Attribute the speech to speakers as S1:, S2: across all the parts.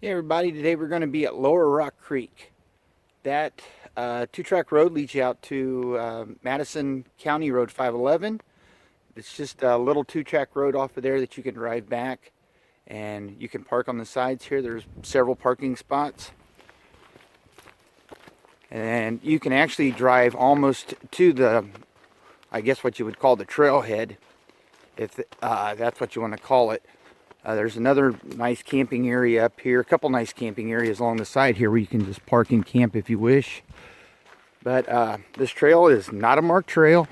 S1: Hey everybody, today we're going to be at Lower Rock Creek. That two-track road leads you out to Madison County Road 511. It's just a little two-track road off of there that you can drive back, and you can park on the sides here. There's several parking spots, and you can actually drive almost to the, I guess what you would call the trailhead, if that's what you want to call it. There's another nice camping area up here, a couple nice camping areas along the side here where you can just park and camp if you wish. But this trail is not a marked trail.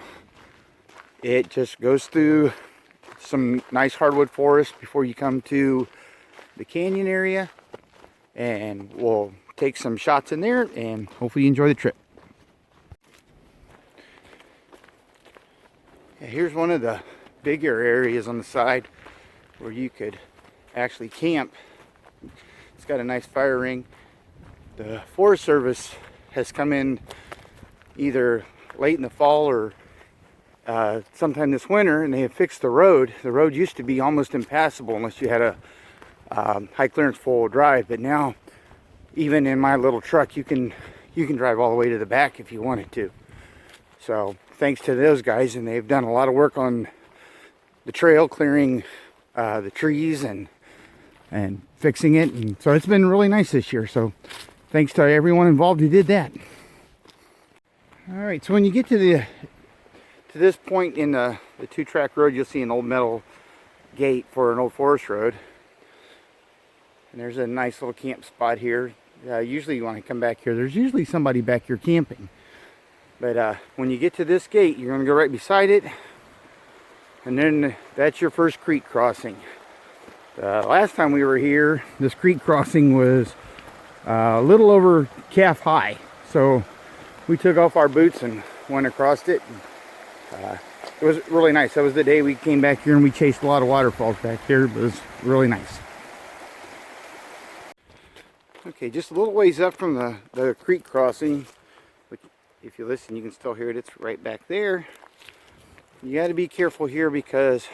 S1: It just goes through some nice hardwood forest before you come to the canyon area. And we'll take some shots in there and hopefully you enjoy the trip. Here's one of the bigger areas on the side where you could actually camp. It's got a nice fire ring. The Forest Service has come in either late in the fall or sometime this winter, and they have fixed the road. The road used to be almost impassable unless you had a high clearance four-wheel drive, but now even in my little truck you can drive all the way to the back if you wanted to. So thanks to those guys, and they've done a lot of work on the trail, clearing the trees and fixing it, and so it's been really nice this year. So thanks to everyone involved who did that. All right, so when you get to this point in the two-track road, you'll see an old metal gate for an old forest road, and there's a nice little camp spot here. Usually you want to come back here. There's usually somebody back here camping, but when you get to this gate, you're going to go right beside it, and then that's your first creek crossing. Last time we were here, this creek crossing was a little over calf high, so we took off our boots and went across it. It was really nice. That was the day we came back here and we chased a lot of waterfalls back here. It was really nice. Okay, just a little ways up from the creek crossing, which if you listen you can still hear it. It's right back there. You got to be careful here because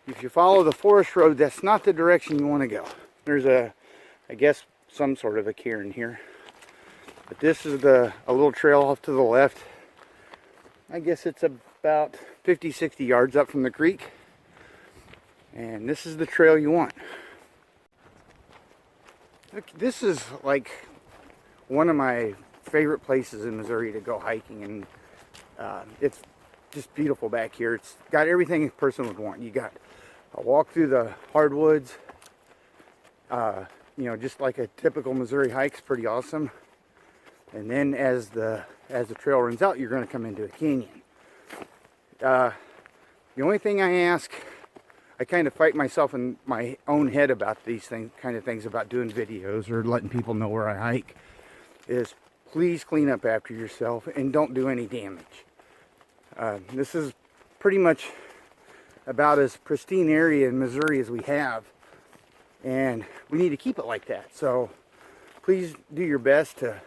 S1: if you follow the forest road, that's not the direction you want to go. There's I guess some sort of a cairn here. But this is a little trail off to the left. I guess it's about 50-60 yards up from the creek. And this is the trail you want. Look, this is like one of my favorite places in Missouri to go hiking, and it's just beautiful back here. It's got everything a person would want. You got a walk through the hardwoods, you know, just like a typical Missouri hike's pretty awesome. And then as the trail runs out, you're going to come into a canyon. The only thing I ask, I kind of fight myself in my own head about these kind of things about doing videos or letting people know where I hike, is please clean up after yourself and don't do any damage. This is pretty much about as pristine area in Missouri as we have, and we need to keep it like that. So please do your best to,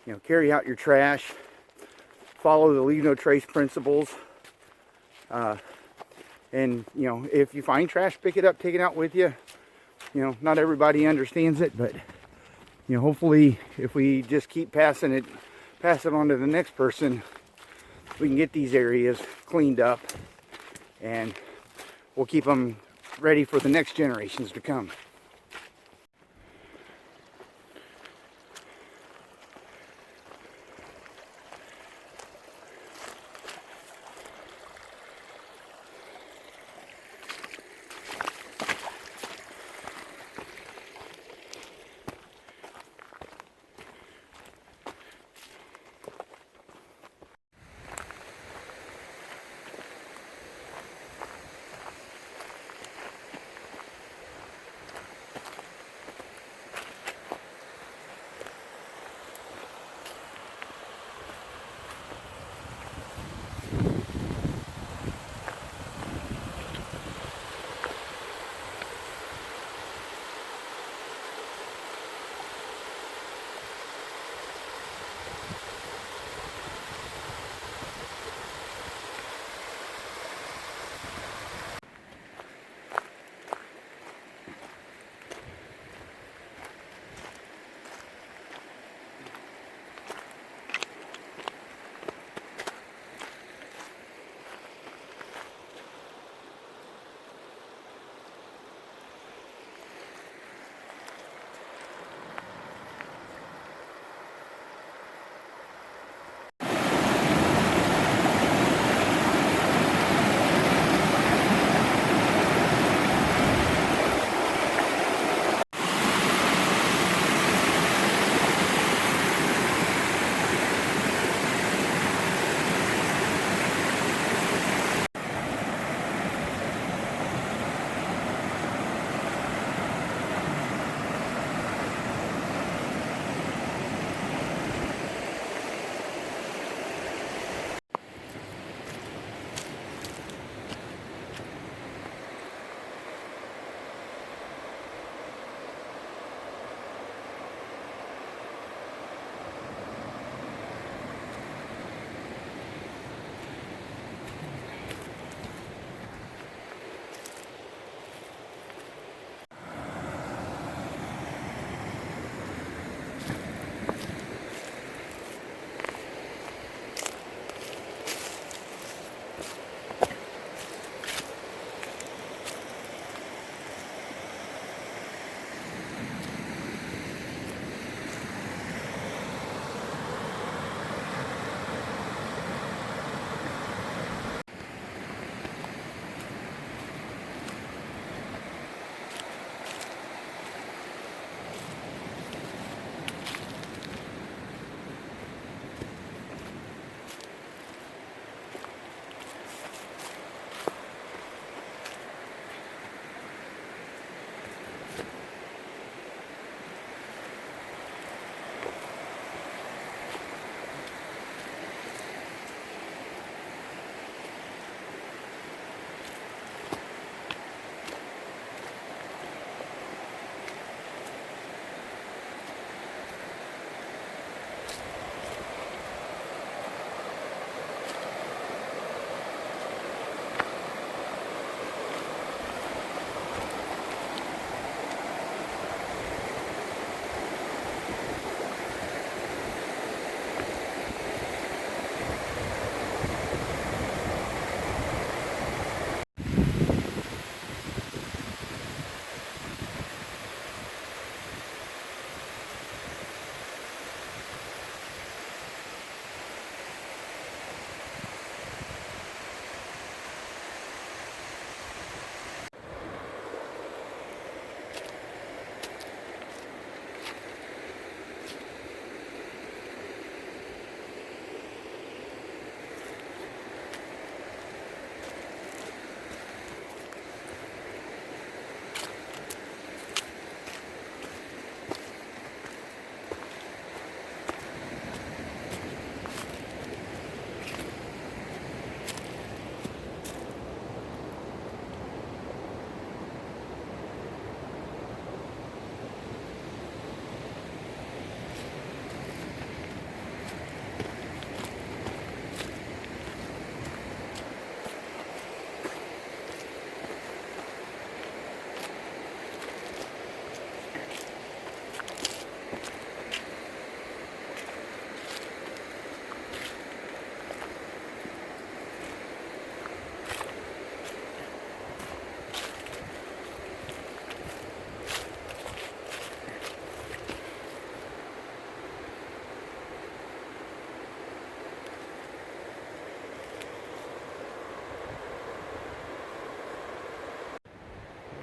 S1: you know, carry out your trash, follow the leave no trace principles, and you know, if you find trash, pick it up, take it out with you. You know, not everybody understands it, but you know, hopefully if we just keep pass it on to the next person, we can get these areas cleaned up and we'll keep them ready for the next generations to come.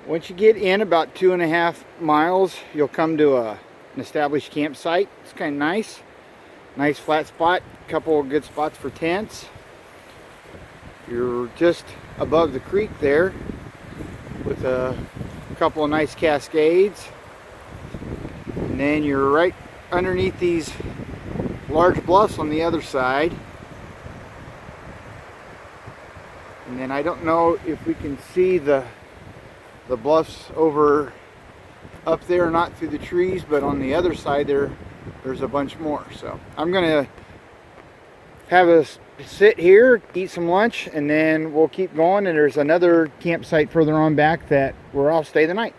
S1: Once you get in about 2.5 miles, you'll come to an established campsite. It's kind of nice. Nice flat spot, a couple of good spots for tents. You're just above the creek there with a couple of nice cascades. And then you're right underneath these large bluffs on the other side. And then I don't know if we can see the bluffs over up there or not through the trees, but on the other side there's a bunch more. So I'm gonna have us sit here, eat some lunch, and then we'll keep going. And there's another campsite further on back where I'll stay the night.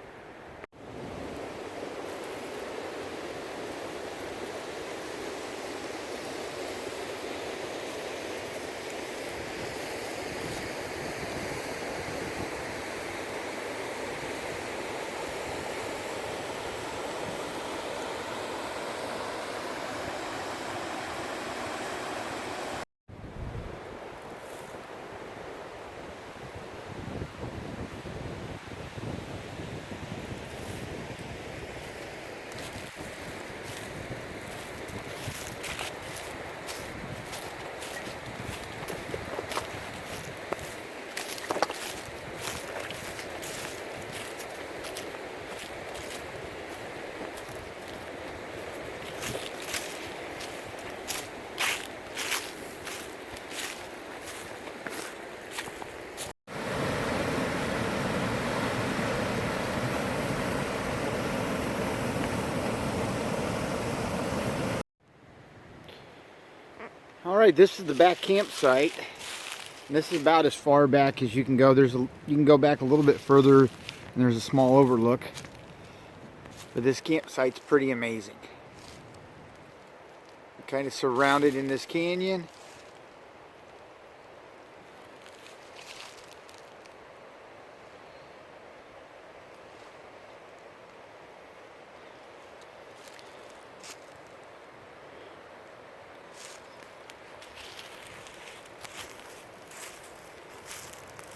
S1: Alright, this is the back campsite. And this is about as far back as you can go. You can go back a little bit further and there's a small overlook. But this campsite's pretty amazing. You're kind of surrounded in this canyon.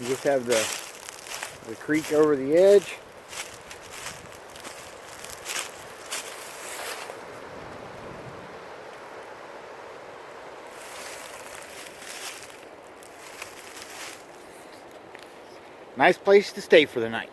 S1: You just have the creek over the edge. Nice place to stay for the night.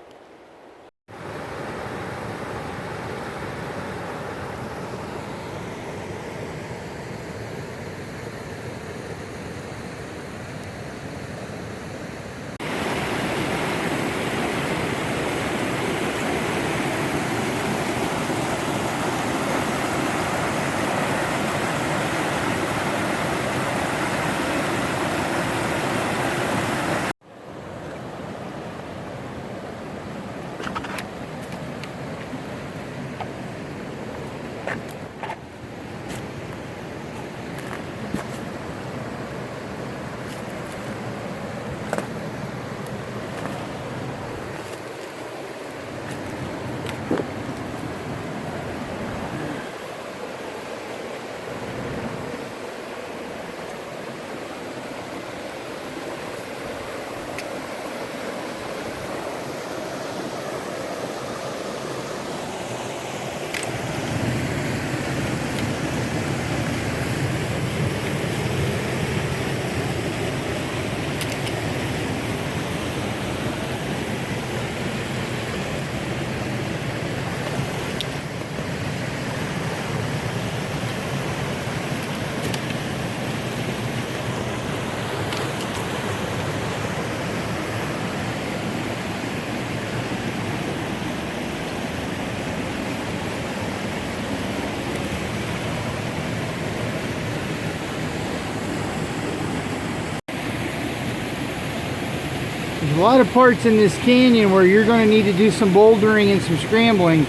S1: There's a lot of parts in this canyon where you're going to need to do some bouldering and some scrambling,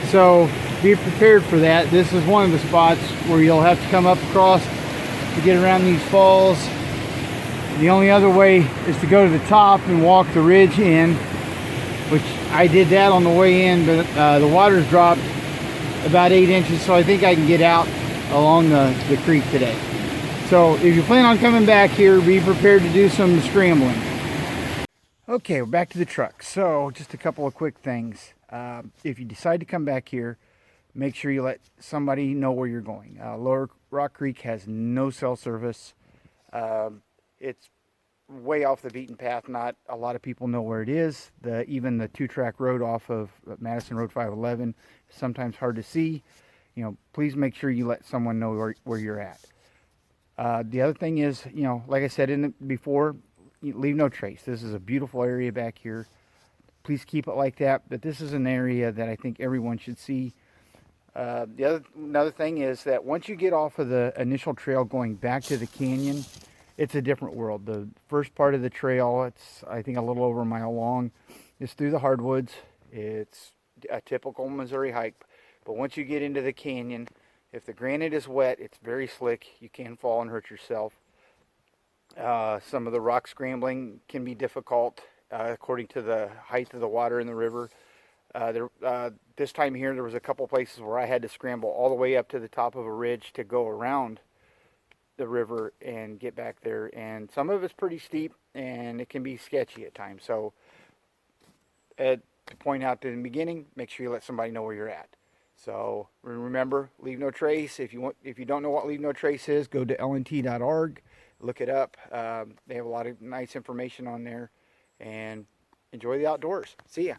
S1: so be prepared for that. This is one of the spots where you'll have to come up across to get around these falls. The only other way is to go to the top and walk the ridge in, which I did that on the way in, but the water's dropped about 8 inches, so I think I can get out along the creek today. So if you plan on coming back here, be prepared to do some scrambling. Okay, we're back to the truck. So just a couple of quick things. If you decide to come back here, make sure you let somebody know where you're going. Lower Rock Creek has no cell service. It's way off the beaten path. Not a lot of people know where it is. Even the two-track road off of Madison Road 511 is sometimes hard to see. You know, please make sure you let someone know where you're at. The other thing is, you know, like I said before, leave no trace. This is a beautiful area back here. Please keep it like that. But this is an area that I think everyone should see. Another thing is that once you get off of the initial trail going back to the canyon, it's a different world. The first part of the trail, it's I think a little over a mile long, is through the hardwoods. It's a typical Missouri hike. But once you get into the canyon, if the granite is wet, it's very slick. You can fall and hurt yourself. Some of the rock scrambling can be difficult according to the height of the water in the river. This time here, there was a couple places where I had to scramble all the way up to the top of a ridge to go around the river and get back there. And some of it's pretty steep, and it can be sketchy at times. So, to point out in the beginning, make sure you let somebody know where you're at. So remember, leave no trace. If you don't know what leave no trace is, go to lnt.org, look it up. They have a lot of nice information on there, and enjoy the outdoors. See ya.